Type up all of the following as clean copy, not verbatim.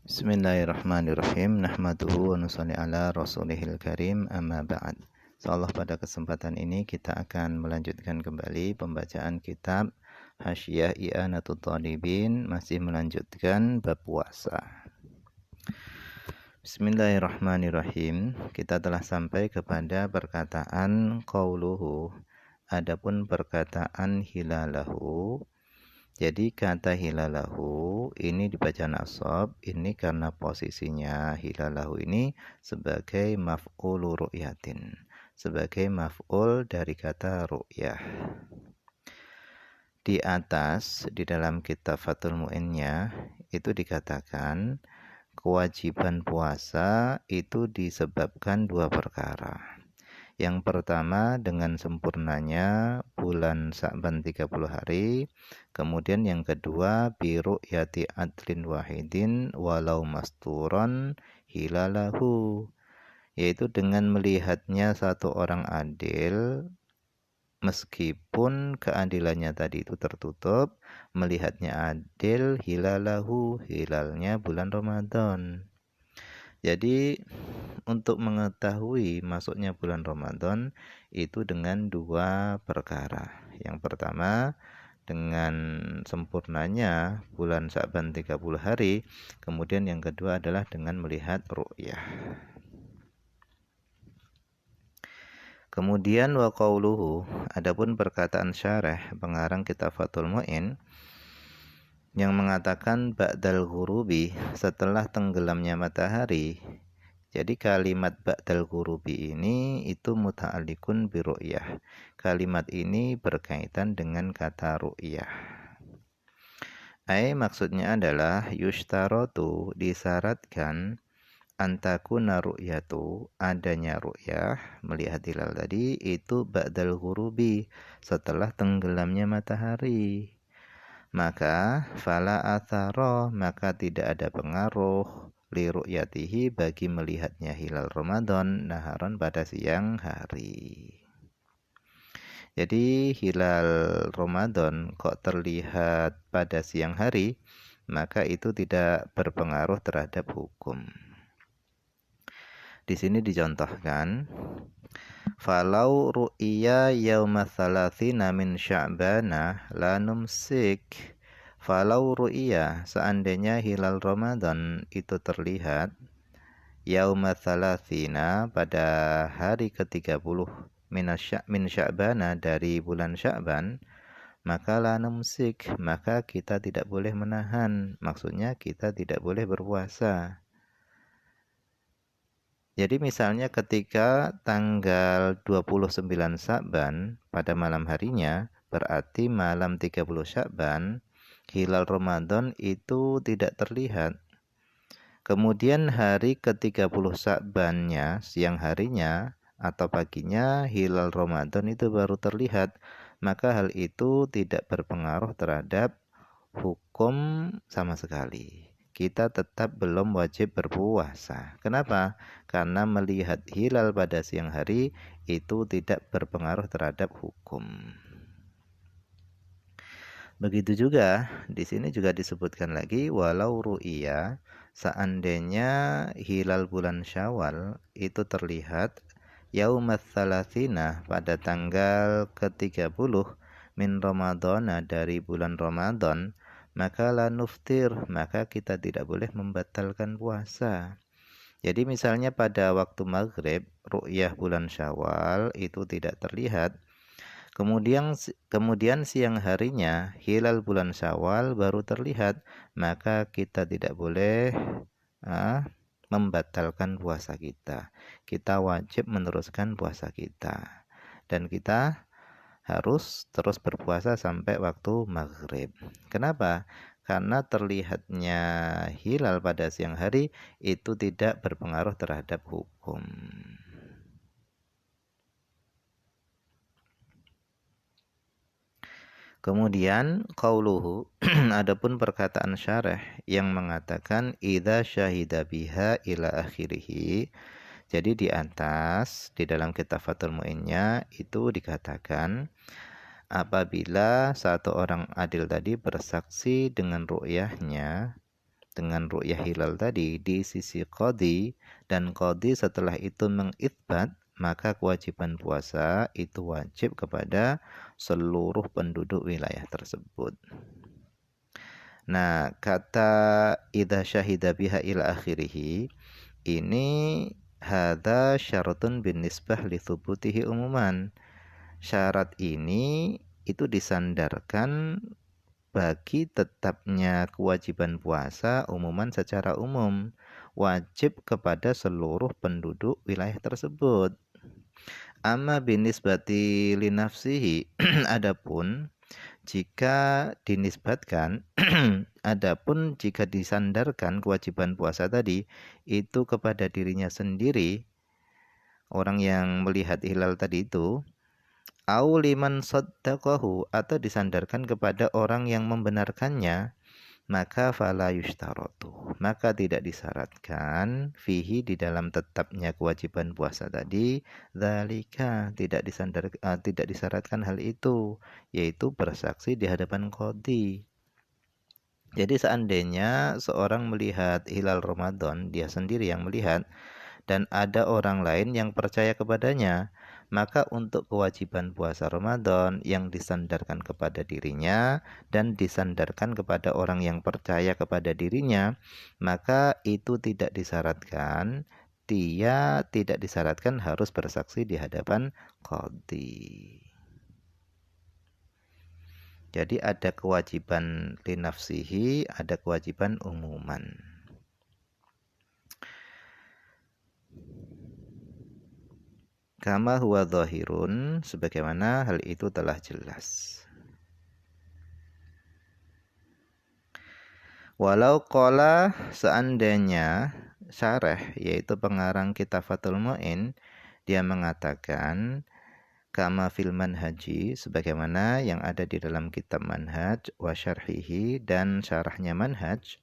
Bismillahirrahmanirrahim. Nahmaduhu wa nusalli ala rasulihil karim, amma ba'd. Insyaallah pada kesempatan ini kita akan melanjutkan kembali pembacaan kitab Hasyiah I'anatul Talibin, masih melanjutkan bab puasa. Bismillahirrahmanirrahim. Kita telah sampai kepada perkataan qauluhu, adapun perkataan hilalahu. Jadi kata hilalahu ini dibaca nasab, ini karena posisinya hilalahu ini sebagai maf'ul ru'yatin, sebagai maf'ul dari kata ru'yah. Di atas di dalam kitab Fathul Mu'innya itu dikatakan kewajiban puasa itu disebabkan dua perkara. Yang pertama dengan sempurnanya bulan Sya'ban 30 hari. Kemudian yang kedua biru'yati adlin wahidin walau masturon hilalahu, yaitu dengan melihatnya satu orang adil meskipun keadilannya tadi itu tertutup, melihatnya adil hilalahu, hilalnya bulan Ramadan. Jadi untuk mengetahui masuknya bulan Ramadan itu dengan dua perkara. Yang pertama dengan sempurnanya bulan Sya'ban 30 hari. Kemudian yang kedua adalah dengan melihat ru'yah. Kemudian wa qauluhu, adapun perkataan syarah pengarang kitab Fathul Mu'in yang mengatakan ba'dal ghurubi, setelah tenggelamnya matahari. Jadi kalimat ba'dal ghurubi ini itu muta'alliqun bi ru'yah. Kalimat ini berkaitan dengan kata ru'yah. Maksudnya adalah yushtaratu, disyaratkan antakuna ru'yatu, adanya ru'yah, melihat hilal tadi itu ba'dal ghurubi, setelah tenggelamnya matahari. Maka fala athara, maka tidak ada pengaruh li ru'yatihi, bagi melihatnya hilal Ramadan naharan pada siang hari. Jadi hilal Ramadan kok terlihat pada siang hari, maka itu tidak berpengaruh terhadap hukum. Di sini dicontohkan falau ru'ya yauma tsalatsina min Sya'bana la numsik. Falau ru'ya, seandainya hilal Ramadan itu terlihat yauma tsalatsina, pada hari ke-30 min Sya'bana, dari bulan Sya'ban, maka la numsik, maka kita tidak boleh menahan, maksudnya kita tidak boleh berpuasa. Jadi misalnya ketika tanggal 29 Sya'ban pada malam harinya, berarti malam 30 Sya'ban, hilal Ramadan itu tidak terlihat. Kemudian hari ke-30 Sya'bannya, siang harinya atau paginya, hilal Ramadan itu baru terlihat. Maka hal itu tidak berpengaruh terhadap hukum sama sekali. Kita tetap belum wajib berpuasa. Kenapa? Karena melihat hilal pada siang hari itu tidak berpengaruh terhadap hukum. Begitu juga di sini juga disebutkan lagi walau ru'ya, seandainya hilal bulan Syawal itu terlihat yaumats tsalatsina, pada tanggal ke-30 min Ramadana, dari bulan Ramadan, maka la nuftir, maka kita tidak boleh membatalkan puasa. Jadi misalnya pada waktu maghrib ru'yah bulan Syawal itu tidak terlihat, kemudian siang harinya hilal bulan Syawal baru terlihat, maka kita tidak boleh membatalkan puasa kita. Kita wajib meneruskan puasa kita, dan kita harus terus berpuasa sampai waktu maghrib. Kenapa? Karena terlihatnya hilal pada siang hari itu tidak berpengaruh terhadap hukum. Kemudian qauluhu, adapun perkataan syarah yang mengatakan idza syahida biha ila akhirih. Jadi di atas di dalam kitab Fathul Mu'innya itu dikatakan apabila satu orang adil tadi bersaksi dengan ru'yahnya, dengan ru'yah hilal tadi di sisi qadhi, dan qadhi setelah itu mengitsbat, maka kewajiban puasa itu wajib kepada seluruh penduduk wilayah tersebut. Nah, kata idza syahida biha ila akhirih, ini hadza syaratun bin nisbah li thubutihi umuman. Syarat ini itu disandarkan bagi tetapnya kewajiban puasa umuman secara umum, wajib kepada seluruh penduduk wilayah tersebut. Amma binisbati li nafsihi, adapun jika dinisbatkan adapun jika disandarkan kewajiban puasa tadi itu kepada dirinya sendiri, orang yang melihat hilal tadi itu, au liman saddaqahu, atau disandarkan kepada orang yang membenarkannya, maka fala yushtaratu, maka tidak disyaratkan fihi, di dalam tetapnya kewajiban puasa tadi, dzalika, tidak disyaratkan hal itu, yaitu bersaksi di hadapan qadhi. Jadi seandainya seorang melihat hilal Ramadan, dia sendiri yang melihat, dan ada orang lain yang percaya kepadanya, maka untuk kewajiban puasa Ramadan yang disandarkan kepada dirinya dan disandarkan kepada orang yang percaya kepada dirinya, maka itu tidak disyaratkan, dia tidak disyaratkan harus bersaksi di hadapan qadhi. Jadi ada kewajiban linafsihi, ada kewajiban umuman. Kama huwa dhahirun, sebagaimana hal itu telah jelas. Walau qala, seandainya syarah, yaitu pengarang kitab Fathul Mu'in, dia mengatakan kama fil manhaji, sebagaimana yang ada di dalam kitab manhaj, wa syarhihi, dan syarahnya manhaj,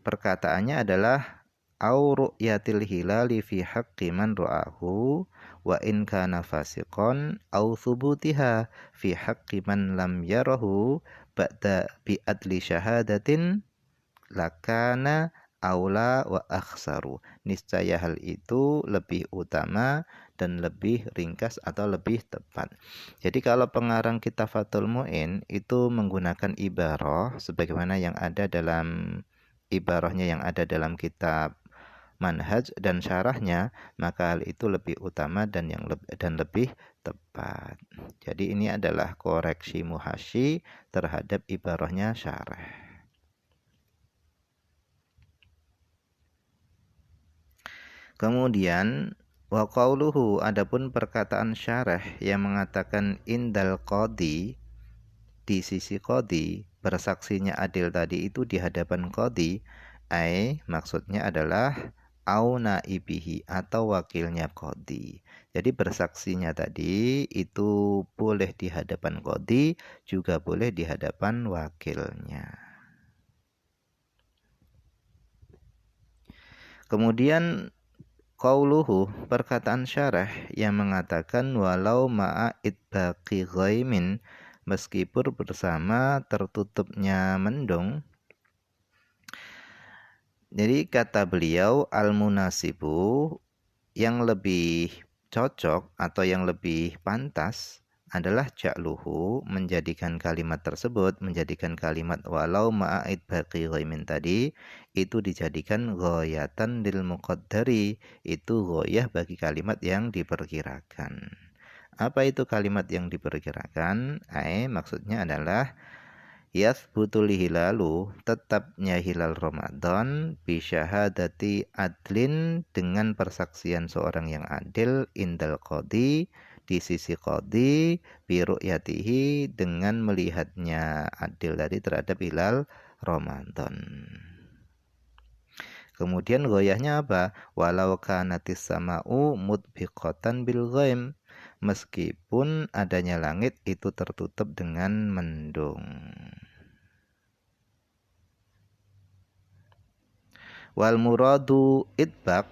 perkataannya adalah au ru'yatil hilali fi haqqi man ra'ahu wa in kana fasiqon au thubutiha fi haqqi man lam yarahu ba'da bi adli syahadatin lakana aula wa akhsaru. Niscaya hal itu lebih utama dan lebih ringkas atau lebih tepat. Jadi kalau pengarang kitab Fathul Mu'in itu menggunakan ibarah sebagaimana yang ada dalam ibarahnya yang ada dalam kitab manhaj dan syarahnya, maka hal itu lebih utama dan lebih tepat. Jadi ini adalah koreksi muhasyi terhadap ibarahnya syarah. Kemudian wa qauluhu, adapun perkataan syarah yang mengatakan indal qadhi, di sisi qadhi, bersaksinya adil tadi itu di hadapan qadhi, maksudnya adalah au naibihi, atau wakilnya qadhi. Jadi bersaksinya tadi itu boleh di hadapan qadhi, juga boleh di hadapan wakilnya. Kemudian qauluhu, perkataan syarah yang mengatakan walau ma'a itbaqi ghaimin, meskipun bersama tertutupnya mendung. Jadi kata beliau al-munasibu, yang lebih cocok atau yang lebih pantas adalah ja'luhu, menjadikan kalimat tersebut, menjadikan kalimat walau ma'id baqi ghaimin tadi itu dijadikan ghayatan lil muqaddari, itu ghayah bagi kalimat yang diperkirakan. Apa itu kalimat yang diperkirakan? Maksudnya adalah yathbutul hilalu, tetapnya hilal Ramadan, bisyahadati adlin, dengan persaksian seorang yang adil, indal qadhi, di sisi qadhi, biru'yatihi, dengan melihatnya adil tadi terhadap hilal Ramadan. Kemudian goyahnya apa? Walau kanatis sama'u mudbiqatan bil ghaim, meskipun adanya langit itu tertutup dengan mendung. Wal muradu idbaq,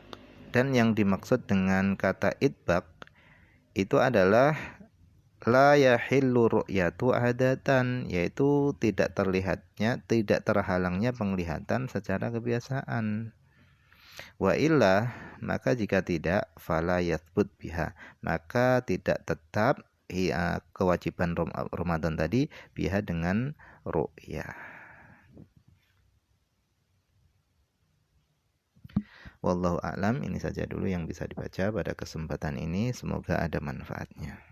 dan yang dimaksud dengan kata idbaq itu adalah la yahillu ru'yatu adatan, yaitu tidak terhalangnya penglihatan secara kebiasaan. Wa illa, maka jika tidak, fala yathbut biha, maka tidak tetap kewajiban Ramadan tadi biha dengan ru'yah. Wallahu a'lam, ini saja dulu yang bisa dibaca pada kesempatan ini, semoga ada manfaatnya.